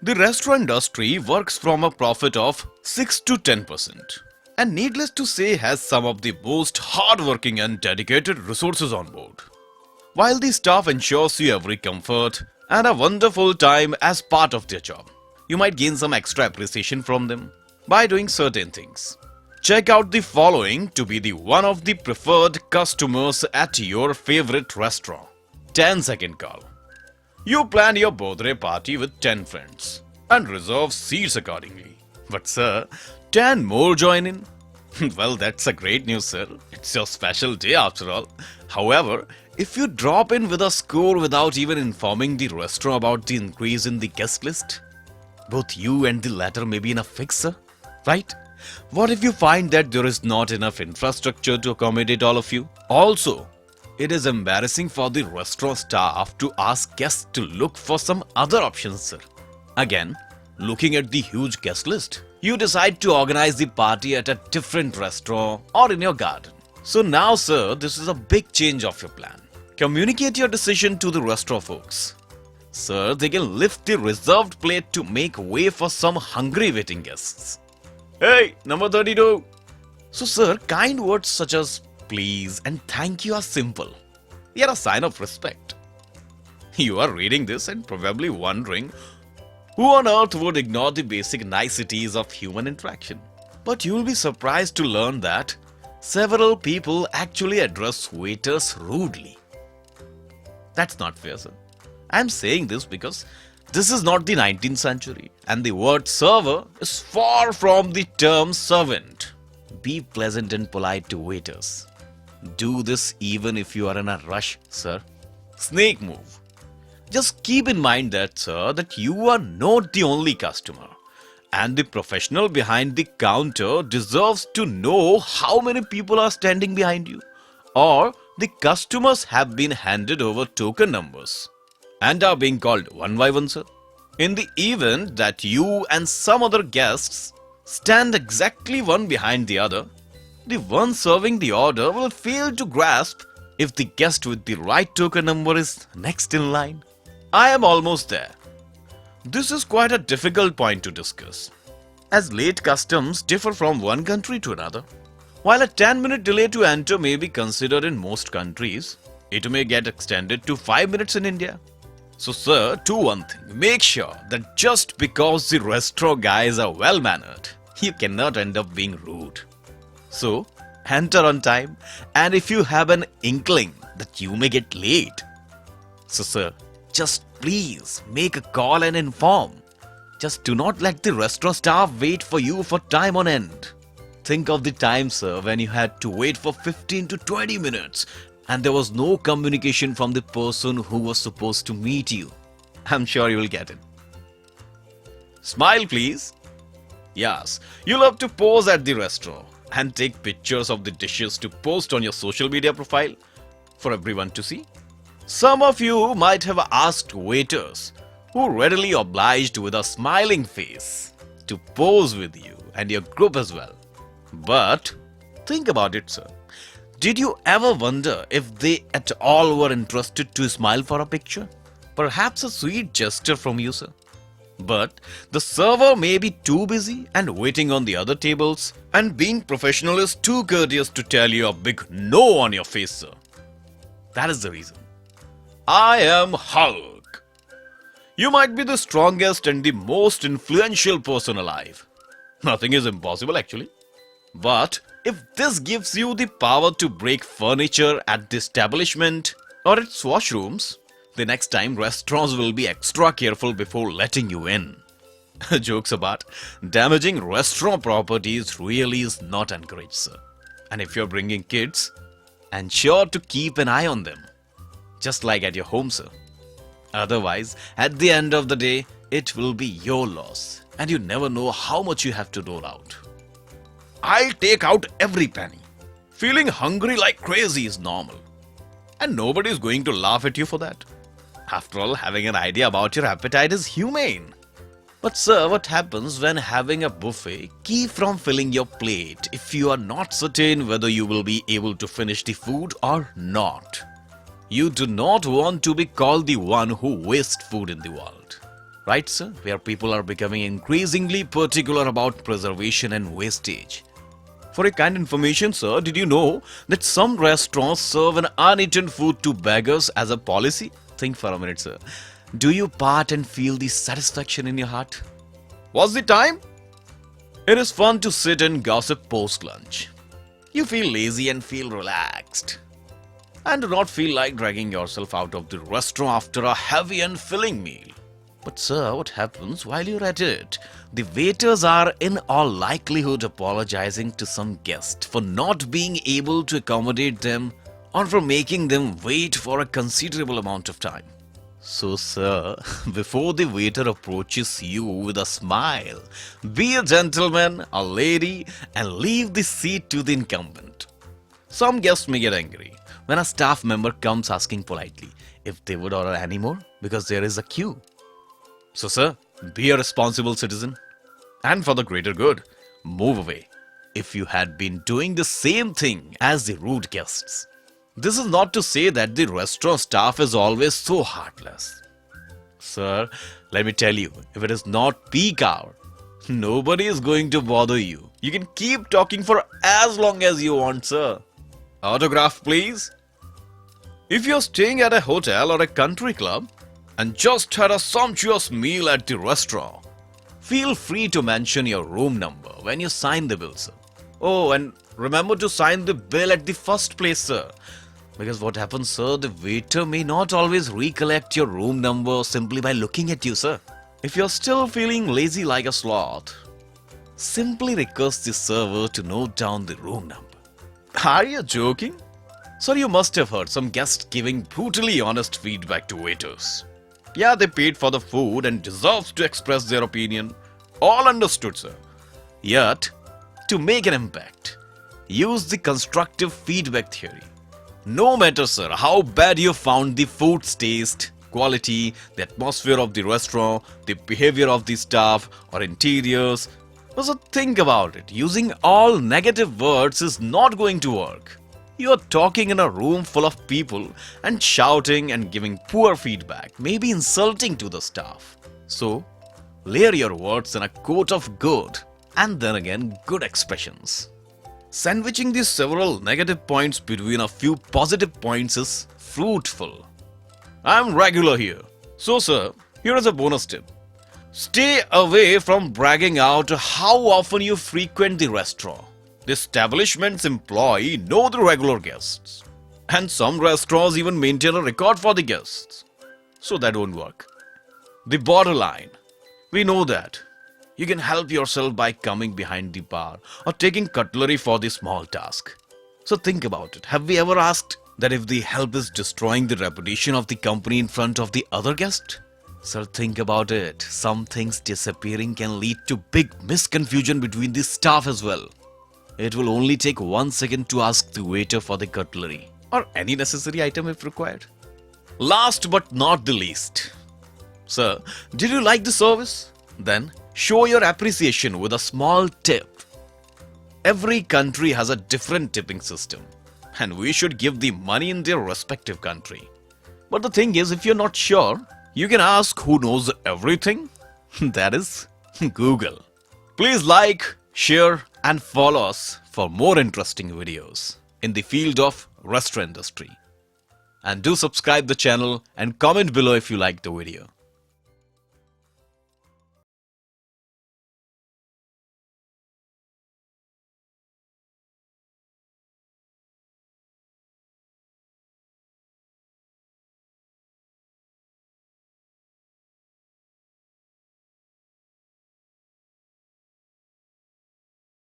The restaurant industry works from a profit of 6 to 10%, and needless to say has some of the most hardworking and dedicated resources on board. While the staff ensures you every comfort and a wonderful time as part of their job, you might gain some extra appreciation from them by doing certain things. Check out the following to be the one of the preferred customers at your favorite restaurant. 10-second call. You plan your birthday party with 10 friends and reserve seats accordingly. But sir, 10 more join in? Well, that's a great news, sir. It's your special day after all. However, if you drop in with a score without even informing the restaurant about the increase in the guest list, both you and the latter may be in a fix, sir. Right? What if you find that there is not enough infrastructure to accommodate all of you? Also, it is embarrassing for the restaurant staff to ask guests to look for some other options, sir. Again, looking at the huge guest list, you decide to organize the party at a different restaurant or in your garden. So now, sir, this is a big change of your plan. Communicate your decision to the restaurant folks. Sir, they can lift the reserved plate to make way for some hungry waiting guests. Hey, number 32. So, sir, kind words such as please and thank you are simple, yet a sign of respect. You are reading this and probably wondering who on earth would ignore the basic niceties of human interaction. But you will be surprised to learn that several people actually address waiters rudely. That's not fair, sir. I'm saying this because this is not the 19th century and the word server is far from the term servant. Be pleasant and polite to waiters. Do this even if you are in a rush, sir. Snake move. Just keep in mind that, sir, that you are not the only customer. And the professional behind the counter deserves to know how many people are standing behind you. Or the customers have been handed over token numbers and are being called one by one, sir. In the event that you and some other guests stand exactly one behind the other, the one serving the order will fail to grasp if the guest with the right token number is next in line. I am almost there. This is quite a difficult point to discuss, as late customs differ from one country to another. While a 10-minute delay to enter may be considered in most countries, it may get extended to 5 minutes in India. So sir, do one thing, make sure that just because the restaurant guys are well-mannered, you cannot end up being rude. So, enter on time, and if you have an inkling that you may get late, so sir, just please make a call and inform. Just do not let the restaurant staff wait for you for time on end. Think of the time, sir, when you had to wait for 15 to 20 minutes and there was no communication from the person who was supposed to meet you. I'm sure you will get it. Smile, please. Yes, you'll have to pose at the restaurant and take pictures of the dishes to post on your social media profile for everyone to see. Some of you might have asked waiters who readily obliged with a smiling face to pose with you and your group as well. But think about it, sir. Did you ever wonder if they at all were interested to smile for a picture? Perhaps a sweet gesture from you, sir. But the server may be too busy and waiting on the other tables, and being professional is too courteous to tell you a big no on your face, sir. That is the reason. I am Hulk. You might be the strongest and the most influential person alive. Nothing is impossible actually. But if this gives you the power to break furniture at the establishment or its washrooms, the next time restaurants will be extra careful before letting you in. Jokes apart, damaging restaurant properties really is not encouraged, sir. And if you're bringing kids, ensure to keep an eye on them. Just like at your home, sir. Otherwise, at the end of the day, it will be your loss and you never know how much you have to dole out. I'll take out every penny. Feeling hungry like crazy is normal. And nobody is going to laugh at you for that. After all, having an idea about your appetite is humane. But sir, what happens when having a buffet keep from filling your plate if you are not certain whether you will be able to finish the food or not? You do not want to be called the one who wastes food in the world. Right, sir? Where people are becoming increasingly particular about preservation and wastage. For a kind information, sir, did you know that some restaurants serve an uneaten food to beggars as a policy? Think for a minute, sir. Do you part and feel the satisfaction in your heart? What's the time? It is fun to sit and gossip post-lunch. You feel lazy and feel relaxed. And do not feel like dragging yourself out of the restaurant after a heavy and filling meal. But sir, what happens while you're at it? The waiters are in all likelihood apologizing to some guest for not being able to accommodate them or for making them wait for a considerable amount of time. So sir, before the waiter approaches you with a smile, be a gentleman, a lady, and leave the seat to the incumbent. Some guests may get angry when a staff member comes asking politely if they would order any more because there is a queue. So sir, be a responsible citizen. And for the greater good, move away if you had been doing the same thing as the rude guests. This is not to say that the restaurant staff is always so heartless. Sir, let me tell you, if it is not peak hour, nobody is going to bother you. You can keep talking for as long as you want, sir. Autograph, please. If you're staying at a hotel or a country club and just had a sumptuous meal at the restaurant, feel free to mention your room number when you sign the bill, sir. Oh, and remember to sign the bill at the first place, sir. Because what happens, sir, the waiter may not always recollect your room number simply by looking at you, sir. If you're still feeling lazy like a sloth, simply request the server to note down the room number. Are you joking? Sir, you must have heard some guests giving brutally honest feedback to waiters. Yeah, they paid for the food and deserves to express their opinion. All understood, sir. Yet, to make an impact, use the constructive feedback theory. No matter, sir, how bad you found the food's taste, quality, the atmosphere of the restaurant, the behavior of the staff, or interiors, so think about it. Using all negative words is not going to work. You are talking in a room full of people and shouting and giving poor feedback may be insulting to the staff. So, layer your words in a coat of good and then again good expressions. Sandwiching these several negative points between a few positive points is fruitful. I'm regular here. So sir, here is a bonus tip. Stay away from bragging out how often you frequent the restaurant. The establishment's employee know the regular guests. And some restaurants even maintain a record for the guests. So that won't work. The borderline. We know that. You can help yourself by coming behind the bar or taking cutlery for the small task. So think about it. Have we ever asked that if the help is destroying the reputation of the company in front of the other guest? Sir, think about it. Some things disappearing can lead to big misconfusion between the staff as well. It will only take 1 second to ask the waiter for the cutlery or any necessary item if required. Last but not the least. Sir, did you like the service? Then show your appreciation with a small tip. Every country has a different tipping system, and we should give the money in their respective country. But the thing is, if you're not sure, you can ask who knows everything. That is Google. Please like, share, and follow us for more interesting videos in the field of restaurant industry. And do subscribe the channel and comment below if you like the video.